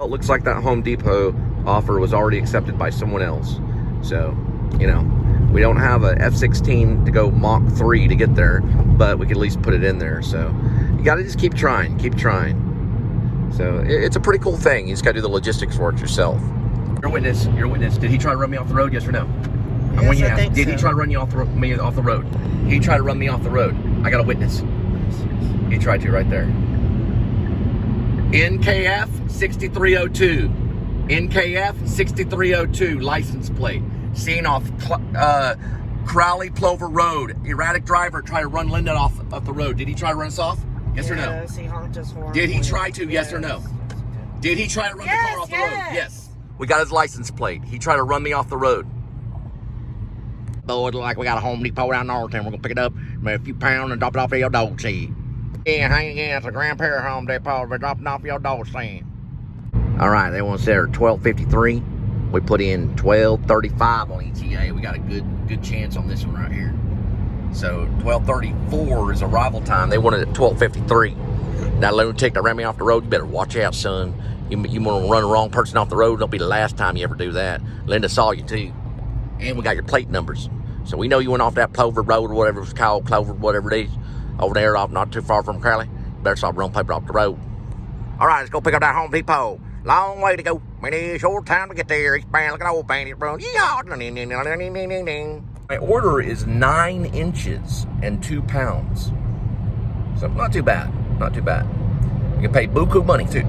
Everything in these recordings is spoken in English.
Well, it looks like that Home Depot offer was already accepted by someone else. So, you know, we don't have a F-16 to go Mach 3 to get there, but we could at least put it in there. So you got to just keep trying, keep trying. So it's a pretty cool thing. You just got to do the logistics work yourself. Your witness. Did he try to run me off the road? Yes or no? Yes, I think did so. he try to run me off the road? He tried to run me off the road. I got a witness. He tried to right there. NKF 6302. NKF 6302 license plate. Seen off Crowley Plover Road. Erratic driver tried to run Linda off the road. Did he try to run us off? Yes or no? Yes, he honked his horn. Did he try to? Yes or no? Did he try to run the car off the road? Yes. We got his license plate. He tried to run me off the road. Boy, it look like we got a Home Depot down north and we're gonna pick it up, maybe a few pounds and drop it off at your door seat. Yeah, hang against the grandparent Home Depot, we're dropping off your door seat. All right, they want to set her 12:53. We put in 12:35 on ETA. We got a good chance on this one right here. So 12:34 is arrival time. They wanted it at 12:53. That lunatic that ran me off the road, you better watch out, son. You want to run the wrong person off the road, it'll be the last time you ever do that. Linda saw you too. And we got your plate numbers. So we know you went off that Plover Road or whatever it was called, Clover, whatever it is, over there, off not too far from Crowley. Better stop running paper off the road. All right, let's go pick up that Home Depot. Long way to go. Maybe short time to get there. LcSbanD, look at old bandit, bro. My order is 9 inches and 2 pounds. So not too bad, not too bad. You can pay buku money too.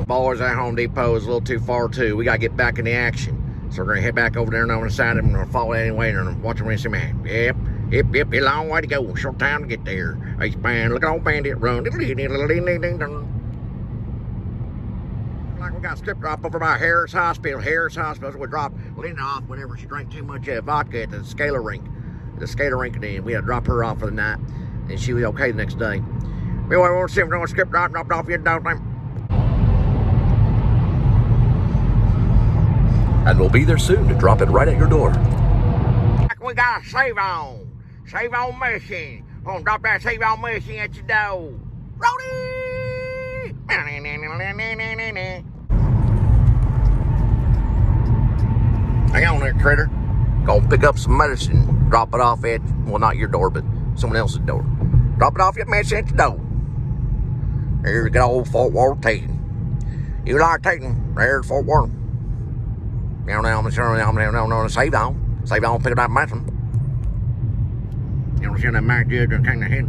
Boys, that Home Depot is a little too far too. We gotta get back in the action. So we're gonna head back over there and on the side of them and follow that anyway and watch them rinse him out. Yep, a long way to go. Short time to get there. LcSbanD, look at old bandit run. Like we got stripped off over by Harris Hospital. Harris Hospital, we dropped Linda off whenever she drank too much vodka at the skater rink. The skater rink, and then we had to drop her off for the night, and she was okay the next day. We want to see if we're going to skip dropped off your dog. And we'll be there soon to drop it right at your door. We got a save on mission. We're going to drop that save on mission at your door. Roadie! Hang on there, critter. Gonna pick up some medicine. Drop it off at, well, not your door, but someone else's door. Drop it off your medicine at your door. Here's the good old Fort Worth Tatum. You like Tatum? There's Fort Worth. Save on. Save on, pick up that medicine. You don't see that man judge and take the hit.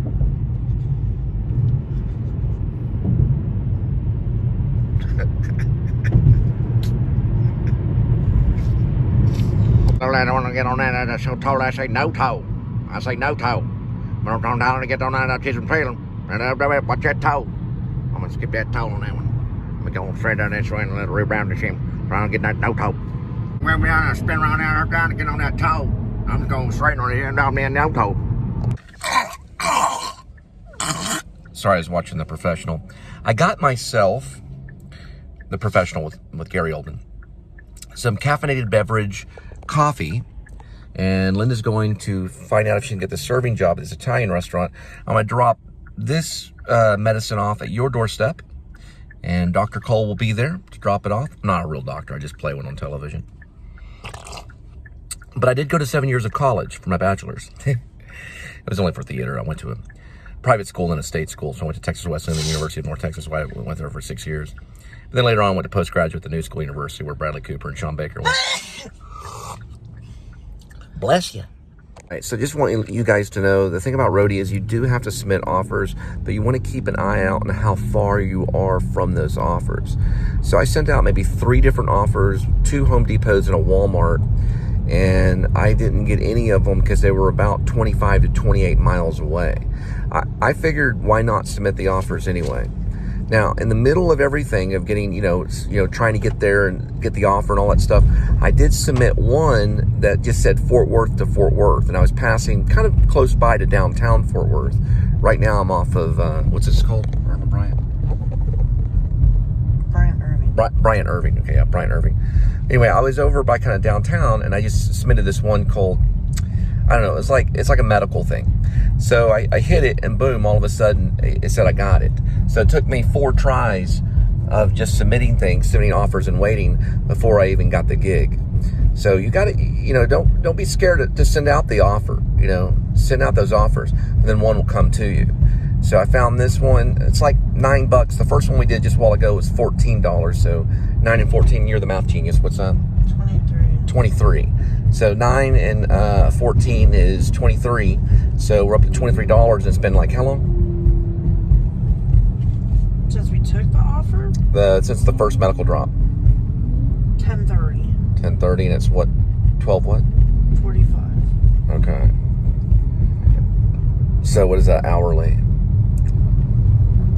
I don't want to get on that. I so told I say no toe. I say no toe. But I'm trying to get on that kitchen trailer. Watch that toe. I'm going to skip that toe on that one. I'm going to straight down this way and let it rebound the shim. Trying to get that no toe. We'll be on spin around there trying to get on that toe. I'm just going straight on the end of the no toe. Sorry, I was watching The Professional. I got myself, The Professional with Gary Oldman, some caffeinated beverage, coffee, and Linda's going to find out if she can get the serving job at this Italian restaurant. I'm going to drop this medicine off at your doorstep, and Dr. Cole will be there to drop it off. I'm not a real doctor, I just play one on television. But I did go to 7 years of college for my bachelor's. It was only for theater. I went to a private school and a state school, so I went to Texas Wesleyan and the University of North Texas. So I went there for 6 years. But then later on, I went to postgraduate at the New School University where Bradley Cooper and Sean Baker went. Bless you. All right, so just want you guys to know, the thing about Roadie is you do have to submit offers, but you want to keep an eye out on how far you are from those offers. So I sent out maybe 3 different offers, 2 Home Depots and a Walmart, and I didn't get any of them because they were about 25 to 28 miles away. I figured, why not submit the offers anyway? Now, in the middle of everything, of getting, trying to get there and get the offer and all that stuff, I did submit one that just said Fort Worth to Fort Worth, and I was passing kind of close by to downtown Fort Worth. Right now, I'm off of, what's this called? Bryant Irving. Okay, yeah, Bryant Irving. Anyway, I was over by kind of downtown, and I just submitted this one called, I don't know, it's like a medical thing. So I hit it, and boom, all of a sudden, it said I got it. So it took me 4 tries of just submitting offers and waiting before I even got the gig. So you got to, don't be scared to send out the offer, send out those offers, and then one will come to you. So I found this one. It's like $9. The first one we did just a while ago was $14. So 9 and 14, you're the math genius. What's that? 23. So 9 and 14 is 23. So we're up to $23, and it's been like how long? Since we took the offer? Since the first medical drop. 10:30. 10:30, and it's what? 12 what? 45. Okay. So what is that hourly?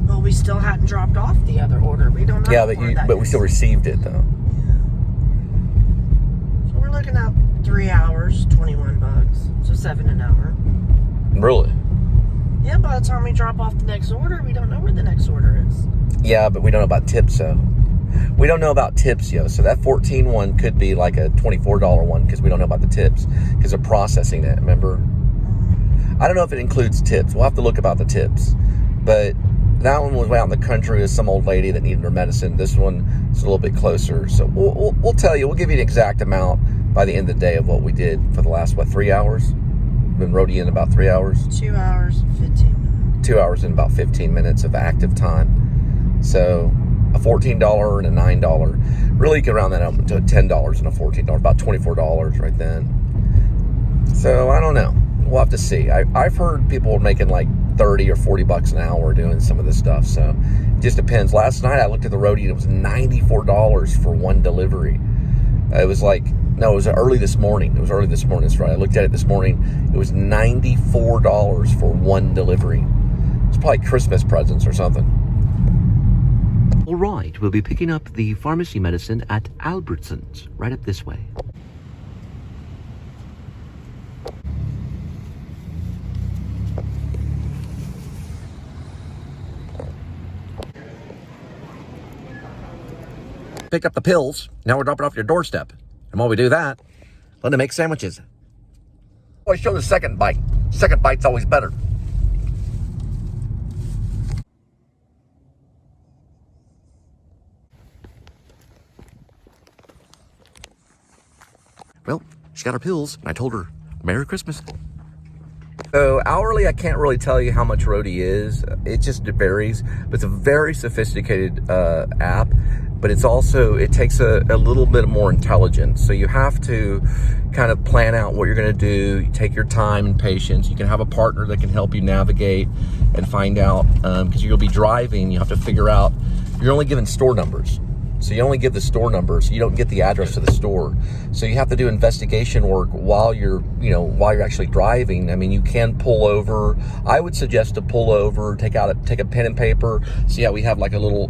Well, we still hadn't dropped off the other order. We don't know. Yeah, but we still received it though. Yeah. So we're looking at 3 hours, $21. So $7 an hour. Really? Yeah, by the time we drop off the next order, we don't know where the next order is. Yeah, but we don't know about tips though. We don't know about tips, so that 14 one could be like a $24 one because we don't know about the tips because they're processing it, remember? I don't know if it includes tips. We'll have to look about the tips. But that one was way out in the country with some old lady that needed her medicine. This one is a little bit closer. So we'll tell you. We'll give you an exact amount by the end of the day of what we did for the last, 3 hours? We've been roadie in about 3 hours. 2 hours and 15 minutes. 2 hours and about 15 minutes of active time. So a $14 and a $9. Really, you can round that up to $10 and a $14. About $24 right then. So I don't know. We'll have to see. I've heard people making like 30 or 40 bucks an hour doing some of this stuff. So it just depends. Last night I looked at the roadie and it was $94 for one delivery. It was early this morning. That's right. I looked at it this morning. It was $94 for one delivery. It's probably Christmas presents or something. All right, we'll be picking up the pharmacy medicine at Albertsons, right up this way. Pick up the pills. Now we're dropping off your doorstep. And while we do that, Linda makes sandwiches. Always show the second bite. Second bite's always better. Well, she got her pills, and I told her, Merry Christmas. So hourly, I can't really tell you how much roadie is. It just varies, but it's a very sophisticated app. But it takes a little bit more intelligence. So you have to kind of plan out what you're going to do. You take your time and patience. You can have a partner that can help you navigate and find out, because you'll be driving. You have to figure out, you're only given store numbers. So you only give the store number, so you don't get the address of the store. So you have to do investigation work while you're actually driving. I mean, you can pull over. I would suggest to pull over, take a pen and paper. See how we have like a little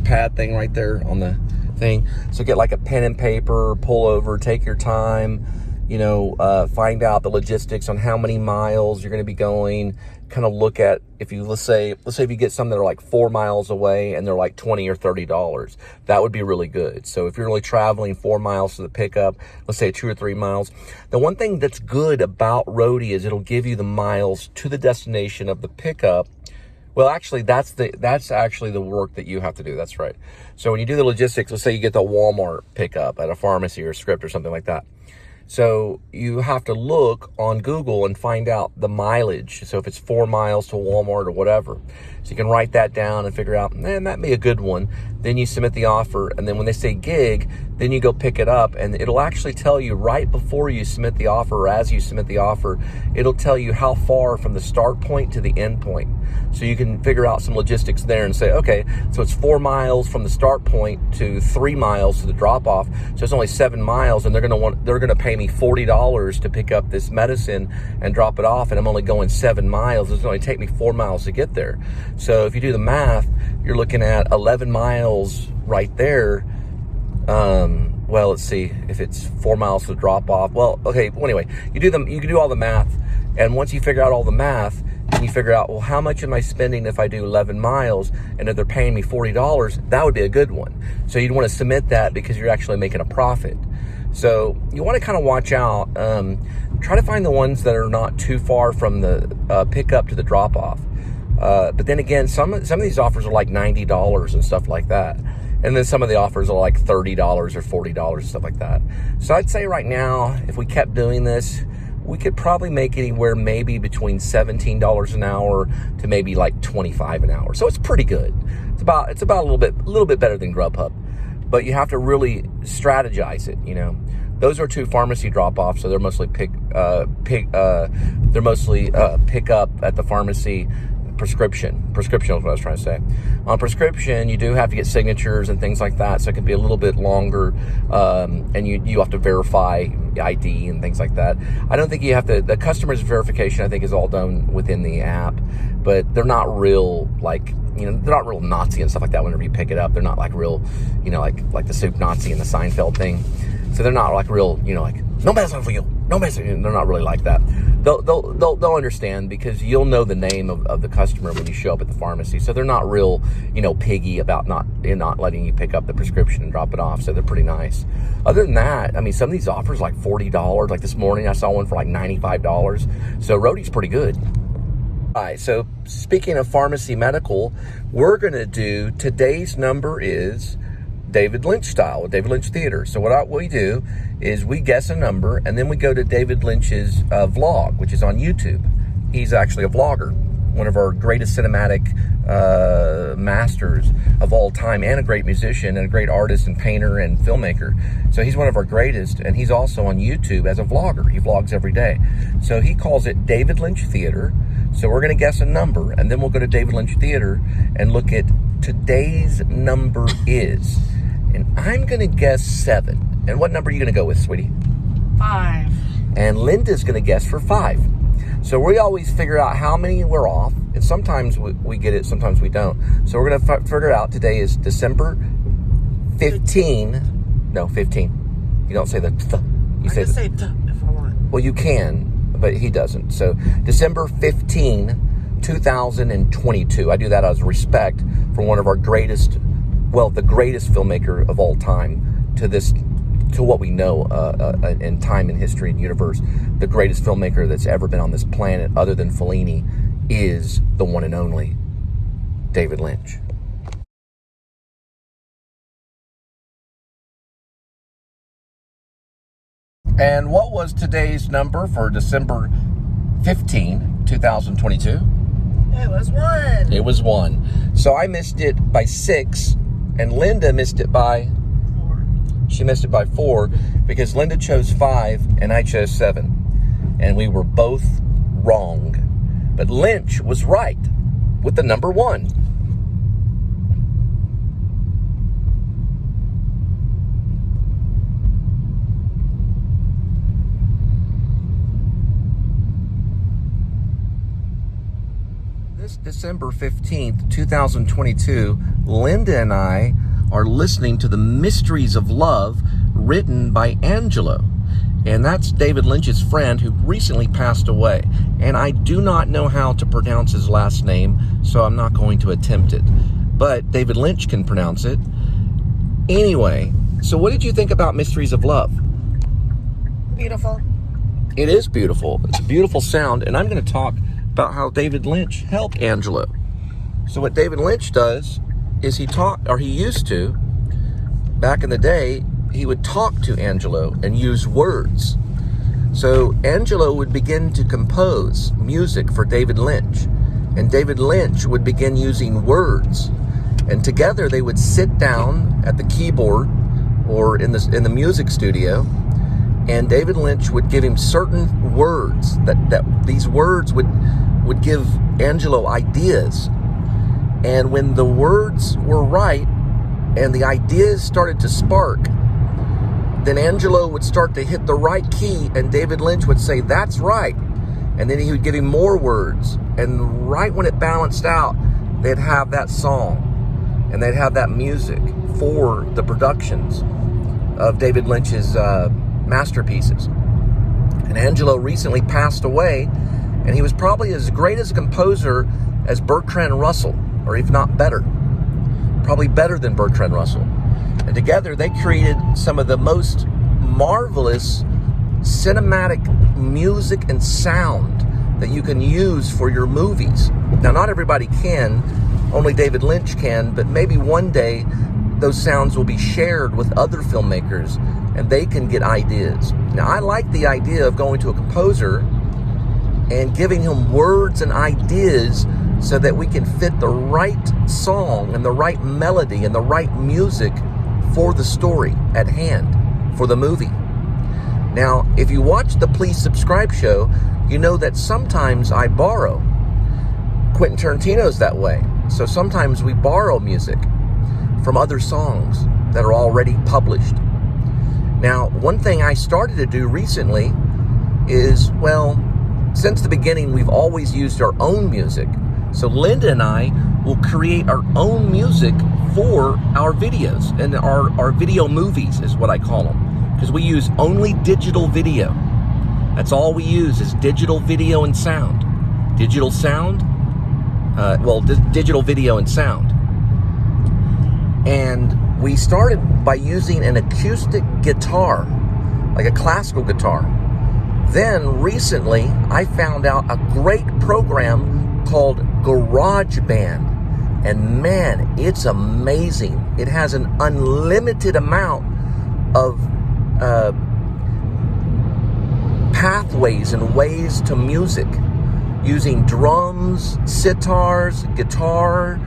pad thing right there on the thing. So get like a pen and paper, pull over, take your time, find out the logistics on how many miles you're going to be going. Kind of look at, let's say if you get some that are like 4 miles away and they're like $20 or $30, that would be really good. So if you're only traveling 4 miles to the pickup, let's say 2 or 3 miles, the one thing that's good about roadie is it'll give you the miles to the destination of the pickup. Well, actually, that's actually the work that you have to do. That's right. So when you do the logistics, let's say you get the Walmart pickup at a pharmacy or a script or something like that. So you have to look on Google and find out the mileage. So if it's 4 miles to Walmart or whatever. So you can write that down and figure out, that may be a good one. Then you submit the offer. And then when they say gig, then you go pick it up. And it'll actually tell you right before you submit the offer, or as you submit the offer, it'll tell you how far from the start point to the end point. So you can figure out some logistics there and say, okay, so it's 4 miles from the start point to 3 miles to the drop off. So it's only 7 miles, and they're going to pay me $40 to pick up this medicine and drop it off, and I'm only going 7 miles. It's going to take me 4 miles to get there. So if you do the math, you're looking at 11 miles right there. Well, let's see, if it's 4 miles to drop off. Well, okay. Well, anyway, you can do all the math, and once you figure out all the math, and you figure out, well, how much am I spending if I do 11 miles, and if they're paying me $40, that would be a good one. So you'd want to submit that because you're actually making a profit. So you want to kind of watch out. Try to find the ones that are not too far from the pickup to the drop off. But then again, some of these offers are like $90 and stuff like that. And then some of the offers are like $30 or $40, stuff like that. So I'd say right now, if we kept doing this, we could probably make anywhere maybe between $17 an hour to maybe like $25 an hour. So it's pretty good. It's about a little bit better than Grubhub, but you have to really strategize it. You know, those are 2 pharmacy drop-offs, so they're mostly pick up at the pharmacy. Prescription is what I was trying to say. On prescription, you do have to get signatures and things like that, so it can be a little bit longer, and you have to verify ID and things like that. I don't think you have to. The customer's verification, I think, is all done within the app, but they're not real, like, you know, they're not real Nazi and stuff like that. Whenever you pick it up, they're not like real, you know, like the soup Nazi and the Seinfeld thing. So they're not like real, you know, like, no medicine for you, no medicine. They're not really like that. They'll understand, because you'll know the name of the customer when you show up at the pharmacy. So they're not real, you know, piggy about not letting you pick up the prescription and drop it off. So they're pretty nice. Other than that, I mean, some of these offers like $40. Like this morning, I saw one for like $95. So Roadie's pretty good. All right. So speaking of pharmacy medical, we're gonna do today's number is David Lynch style, with David Lynch Theater. So what we do is we guess a number, and then we go to David Lynch's vlog, which is on YouTube. He's actually a vlogger, one of our greatest cinematic masters of all time, and a great musician and a great artist and painter and filmmaker. So he's one of our greatest, and he's also on YouTube as a vlogger. He vlogs every day. So he calls it David Lynch Theater. So we're going to guess a number, and then we'll go to David Lynch Theater and look at today's number is. And I'm going to guess 7. And what number are you going to go with, sweetie? 5. And Linda's going to guess for 5. So we always figure out how many we're off. And sometimes we get it, sometimes we don't. So we're going to figure out today is December 15. No, 15. You don't say the th. You say I can say th if I want. Well, you can, but he doesn't. So December 15, 2022. I do that as respect for one of our greatest, well, the greatest filmmaker of all time to what we know in time and history and universe. The greatest filmmaker that's ever been on this planet, other than Fellini, is the one and only David Lynch. And what was today's number for December 15, 2022? It was 1. It was 1. So I missed it by 6, and Linda missed it by 4. She missed it by 4 because Linda chose 5 and I chose 7. And we were both wrong. But Lynch was right with the number 1. This December 15th, 2022, Linda and I are listening to The Mysteries of Love, written by Angelo. And that's David Lynch's friend who recently passed away. And I do not know how to pronounce his last name, so I'm not going to attempt it. But David Lynch can pronounce it. Anyway, so what did you think about Mysteries of Love? Beautiful. It is beautiful. It's a beautiful sound. And I'm going to talk about how David Lynch helped Angelo. So what David Lynch does is he used to, back in the day, he would talk to Angelo and use words. So Angelo would begin to compose music for David Lynch, and David Lynch would begin using words, and together they would sit down at the keyboard or in the music studio, and David Lynch would give him certain words that these words would give Angelo ideas. And when the words were right and the ideas started to spark, then Angelo would start to hit the right key, and David Lynch would say, "That's right." And then he would give him more words. And right when it balanced out, they'd have that song, and they'd have that music for the productions of David Lynch's masterpieces. And Angelo recently passed away, and he was probably as great as a composer as Bertrand Russell, or if not better. Probably better than Bertrand Russell. And together they created some of the most marvelous cinematic music and sound that you can use for your movies. Now, not everybody can, only David Lynch can, but maybe one day those sounds will be shared with other filmmakers and they can get ideas. Now, I like the idea of going to a composer and giving him words and ideas so that we can fit the right song and the right melody and the right music for the story at hand, for the movie. Now, if you watch the Please Subscribe show, you know that sometimes I borrow. Quentin Tarantino's that way. So sometimes we borrow music from other songs that are already published. Now, one thing I started to do recently is, well, since the beginning, we've always used our own music. So Linda and I will create our own music for our videos, and our video movies is what I call them, because we use only digital video. That's all we use is digital video and sound. Digital sound, digital video and sound. And we started by using an acoustic guitar, like a classical guitar. Then recently, I found out a great program called GarageBand. And man, it's amazing. It has an unlimited amount of pathways and ways to music, using drums, sitars, guitar,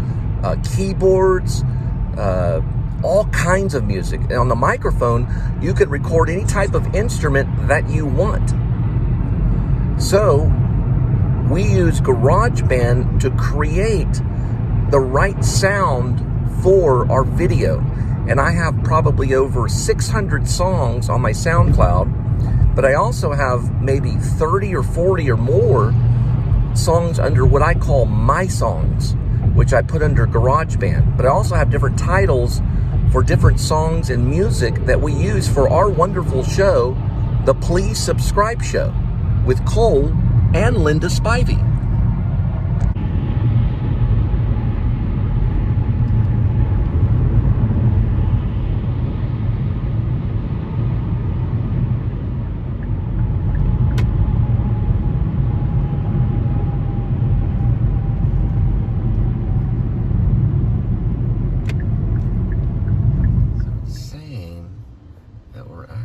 keyboards, all kinds of music. And on the microphone, you can record any type of instrument that you want. So we use GarageBand to create the right sound for our video. And I have probably over 600 songs on my SoundCloud, but I also have maybe 30 or 40 or more songs under what I call my songs, which I put under GarageBand. But I also have different titles for different songs and music that we use for our wonderful show, the Please Subscribe Show, with Cole and Linda Spivey.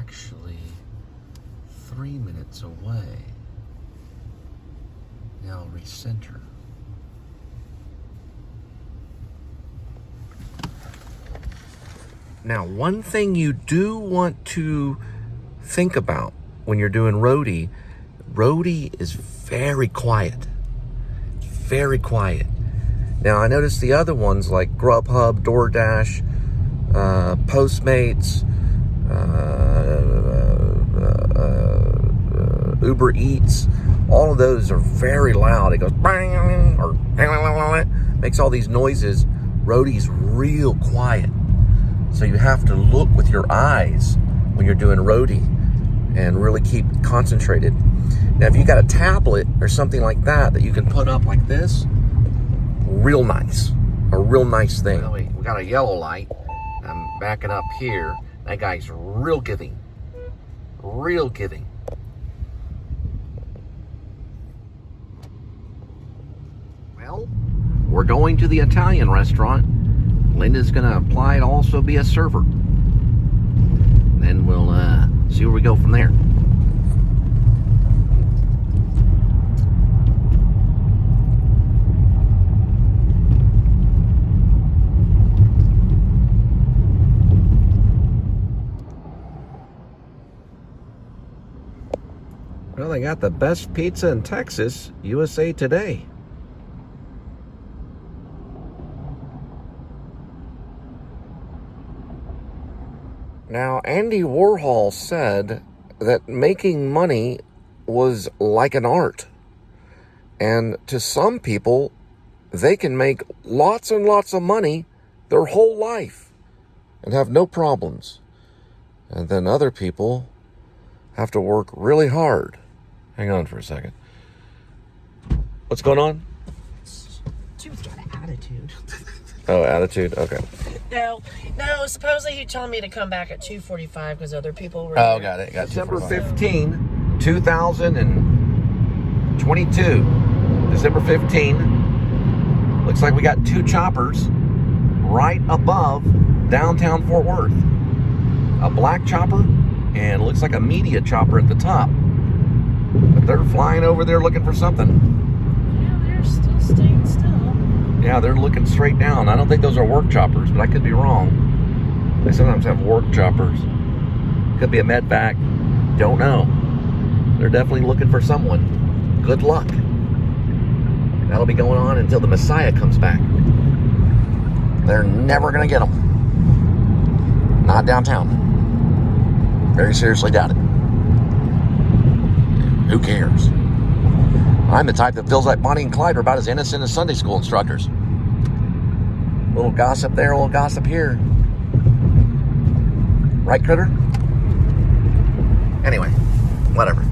Actually 3 minutes away. Now recenter. Now, one thing you do want to think about when you're doing Roadie is very quiet. Very quiet. Now, I noticed the other ones like Grubhub, DoorDash, Postmates, Uber Eats, all of those are very loud. It goes bang or makes all these noises. Roadie's real quiet, so you have to look with your eyes when you're doing Roadie and really keep concentrated. Now, if you got a tablet or something like that you can put up like this, real nice, a real nice thing. Well, we got a yellow light. I'm backing up here. That guy's real giving. Real giving. Well, we're going to the Italian restaurant. Linda's going to apply to also be a server. Then we'll see where we go from there. Well, they got the best pizza in Texas, USA Today. Now, Andy Warhol said that making money was like an art. And to some people, they can make lots and lots of money their whole life and have no problems. And then other people have to work really hard. Hang on for a second. What's going on? She was got an attitude. Oh, attitude? Okay. No, supposedly he told me to come back at 2:45 because other people were Oh, there. got it. Got December 15, 2000 and 22, December 15. Looks like we got 2 choppers right above downtown Fort Worth. A black chopper and looks like a media chopper at the top. But they're flying over there looking for something. Yeah, they're still staying still. Yeah, they're looking straight down. I don't think those are work choppers, but I could be wrong. They sometimes have work choppers. Could be a medvac. Don't know. They're definitely looking for someone. Good luck. That'll be going on until the Messiah comes back. They're never going to get them. Not downtown. Very seriously doubt it. Who cares? I'm the type that feels like Bonnie and Clyde are about as innocent as Sunday school instructors. A little gossip there, a little gossip here. Right, Critter? Anyway, whatever.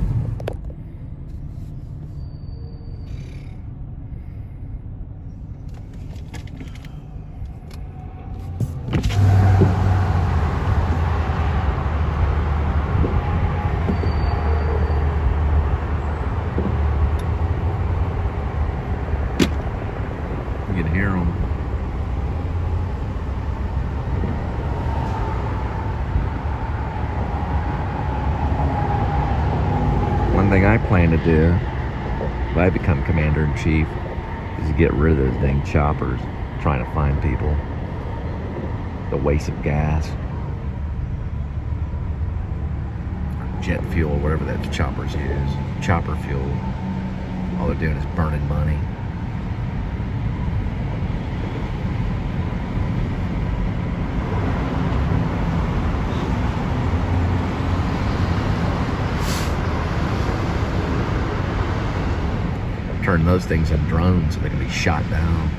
You can hear them. One thing I plan to do if I become commander-in-chief is to get rid of those dang choppers trying to find people. The waste of gas, jet fuel, whatever that choppers use, chopper fuel. All they're doing is burning money. Turn those things into drones so they can be shot down.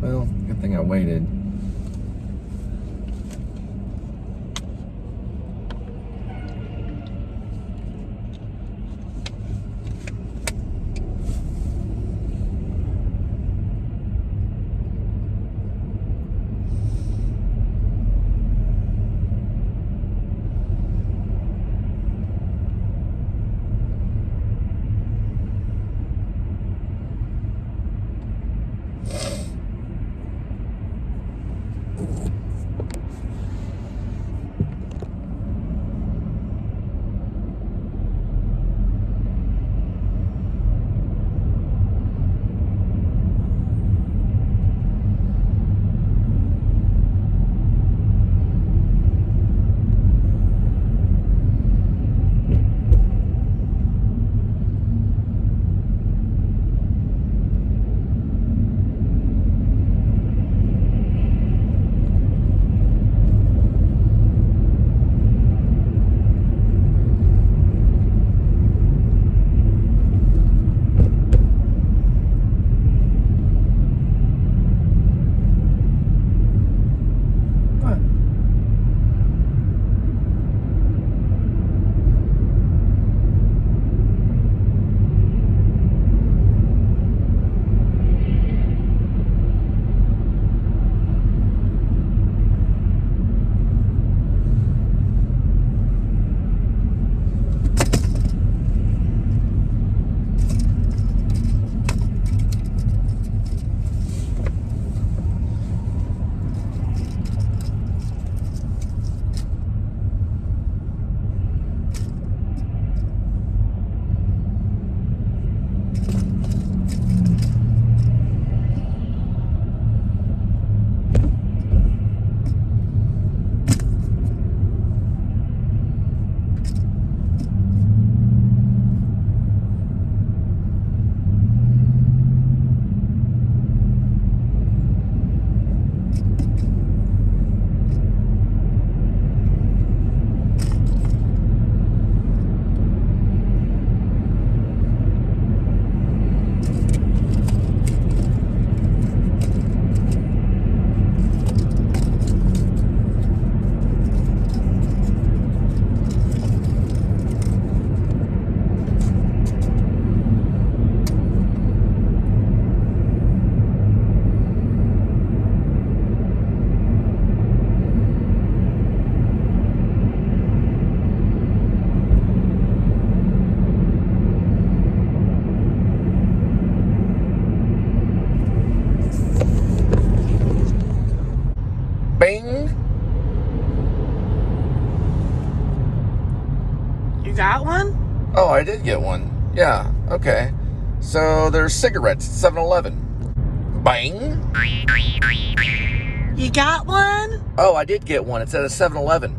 Well, good thing I waited. Bing. You got one? Oh, I did get one. Yeah, okay. So there's cigarettes at 7-Eleven. Bang. You got one? Oh, I did get one. It's at a 7-Eleven.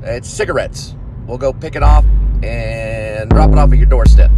It's cigarettes. We'll go pick it off and drop it off at your doorstep.